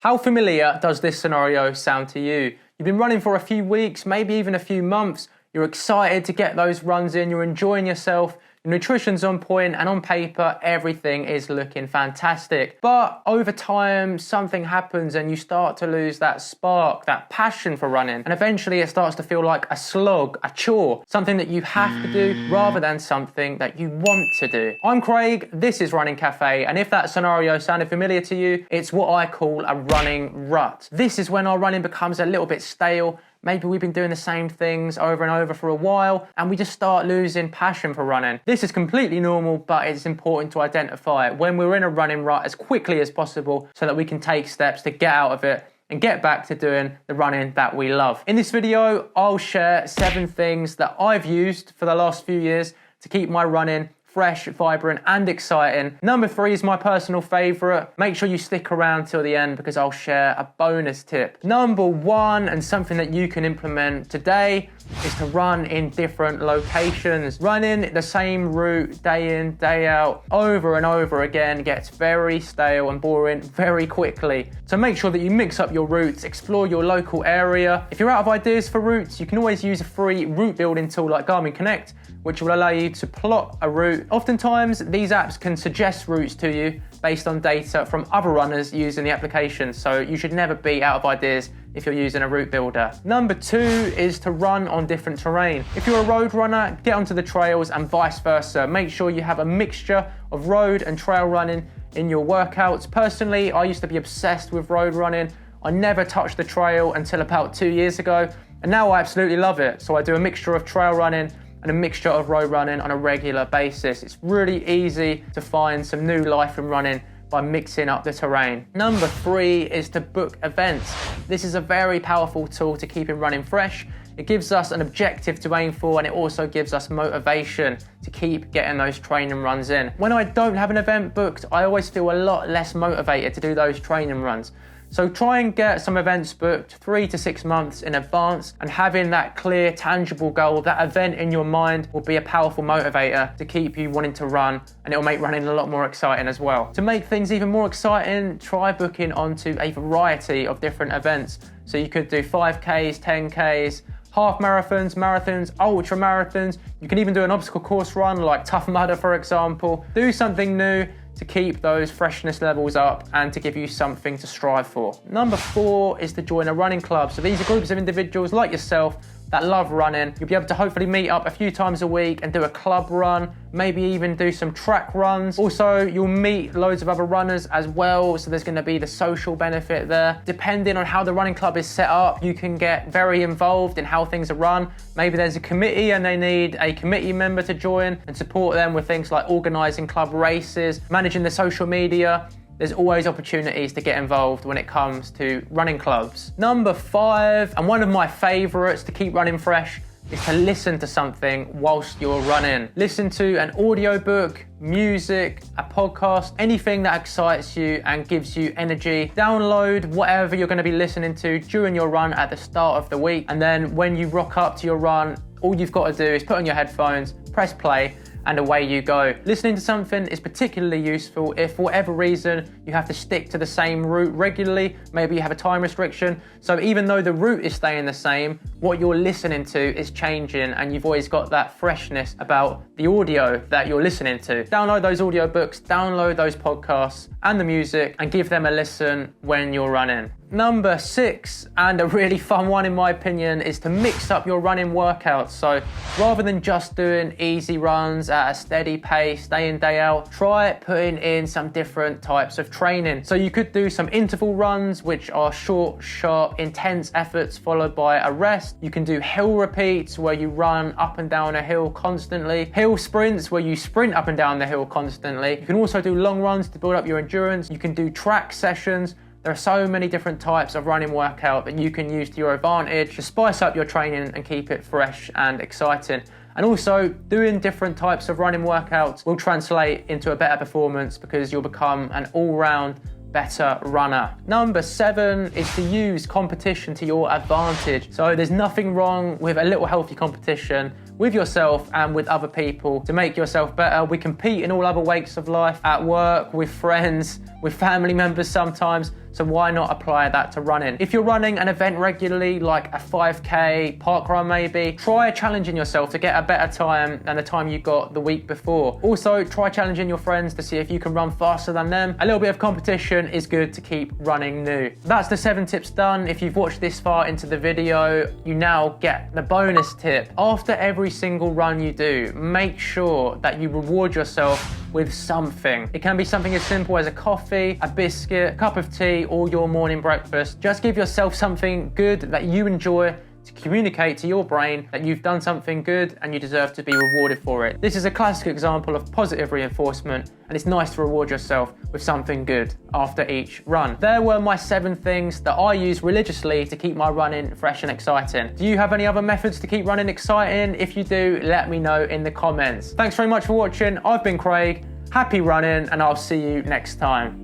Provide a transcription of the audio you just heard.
How familiar does this scenario sound to you? You've been running for a few weeks, maybe even a few months. You're excited to get those runs in, you're enjoying yourself, your nutrition's on point, and on paper, everything is looking fantastic. But over time, something happens and you start to lose that spark, that passion for running. And eventually it starts to feel like a slog, a chore, something that you have to do rather than something that you want to do. I'm Craig, this is Running Cafe, and if that scenario sounded familiar to you, it's what I call a running rut. This is when our running becomes a little bit stale. Maybe we've been doing the same things over and over for a while and we just start losing passion for running. This is completely normal, but it's important to identify it when we're in a running rut as quickly as possible so that we can take steps to get out of it and get back to doing the running that we love. In this video, I'll share 7 things that I've used for the last few years to keep my running fresh, vibrant, and exciting. Number 3 is my personal favorite. Make sure you stick around till the end because I'll share a bonus tip. Number 1, and something that you can implement today, is to run in different locations. Running the same route day in, day out, over and over again gets very stale and boring very quickly. So make sure that you mix up your routes, explore your local area. If you're out of ideas for routes, you can always use a free route building tool like Garmin Connect, which will allow you to plot a route. Oftentimes, these apps can suggest routes to you based on data from other runners using the application, so you should never be out of ideas if you're using a route builder. Number 2 is to run on different terrain. If you're a road runner, get onto the trails and vice versa. Make sure you have a mixture of road and trail running in your workouts. Personally, I used to be obsessed with road running. I never touched the trail until about 2 years ago, and now I absolutely love it. So I do a mixture of trail running and a mixture of road running on a regular basis. It's really easy to find some new life in running by mixing up the terrain. Number 3 is to book events. This is a very powerful tool to keep running fresh. It gives us an objective to aim for, and it also gives us motivation to keep getting those training runs in. When I don't have an event booked, I always feel a lot less motivated to do those training runs. So try and get some events booked 3 to 6 months in advance, and having that clear, tangible goal, that event in your mind, will be a powerful motivator to keep you wanting to run, and it'll make running a lot more exciting as well. To make things even more exciting, try booking onto a variety of different events. So you could do 5Ks, 10Ks, half marathons, ultra marathons. You can even do an obstacle course run like Tough Mudder, for example. Do something new to keep those freshness levels up and to give you something to strive for. Number 4 is to join a running club. So these are groups of individuals like yourself that love running. You'll be able to hopefully meet up a few times a week and do a club run, maybe even do some track runs. Also, you'll meet loads of other runners as well, so there's gonna be the social benefit there. Depending on how the running club is set up, you can get very involved in how things are run. Maybe there's a committee and they need a committee member to join and support them with things like organizing club races, managing the social media. There's always opportunities to get involved when it comes to running clubs. Number 5, and one of my favorites to keep running fresh, is to listen to something whilst you're running. Listen to an audiobook, music, a podcast, anything that excites you and gives you energy. Download whatever you're gonna be listening to during your run at the start of the week, and then when you rock up to your run, all you've got to do is put on your headphones, press play, and away you go. Listening to something is particularly useful if for whatever reason you have to stick to the same route regularly. Maybe you have a time restriction. So even though the route is staying the same, what you're listening to is changing, and you've always got that freshness about the audio that you're listening to. Download those audiobooks, download those podcasts and the music, and give them a listen when you're running. Number 6, and a really fun one in my opinion, is to mix up your running workouts. So rather than just doing easy runs at a steady pace, day in, day out, try putting in some different types of training. So you could do some interval runs, which are short, sharp, intense efforts followed by a rest. You can do hill repeats where you run up and down a hill constantly. Hill sprints where you sprint up and down the hill constantly. You can also do long runs to build up your endurance. You can do track sessions. There are so many different types of running workout that you can use to your advantage to spice up your training and keep it fresh and exciting. And also, doing different types of running workouts will translate into a better performance because you'll become an all-round better runner. Number 7 is to use competition to your advantage. So there's nothing wrong with a little healthy competition with yourself and with other people to make yourself better. We compete in all other walks of life, at work, with friends, with family members sometimes. so why not apply that to running? If you're running an event regularly, like a 5K, park run maybe, try challenging yourself to get a better time than the time you got the week before. Also, try challenging your friends to see if you can run faster than them. A little bit of competition is good to keep running new. That's the 7 tips done. If you've watched this far into the video, you now get the bonus tip. After every single run you do, make sure that you reward yourself with something. It can be something as simple as a coffee, a biscuit, a cup of tea, or your morning breakfast. Just give yourself something good that you enjoy to communicate to your brain that you've done something good and you deserve to be rewarded for it. This is a classic example of positive reinforcement, and it's nice to reward yourself with something good after each run. There were my 7 things that I use religiously to keep my running fresh and exciting. Do you have any other methods to keep running exciting? If you do, let me know in the comments. Thanks very much for watching. I've been Craig. Happy running, and I'll see you next time.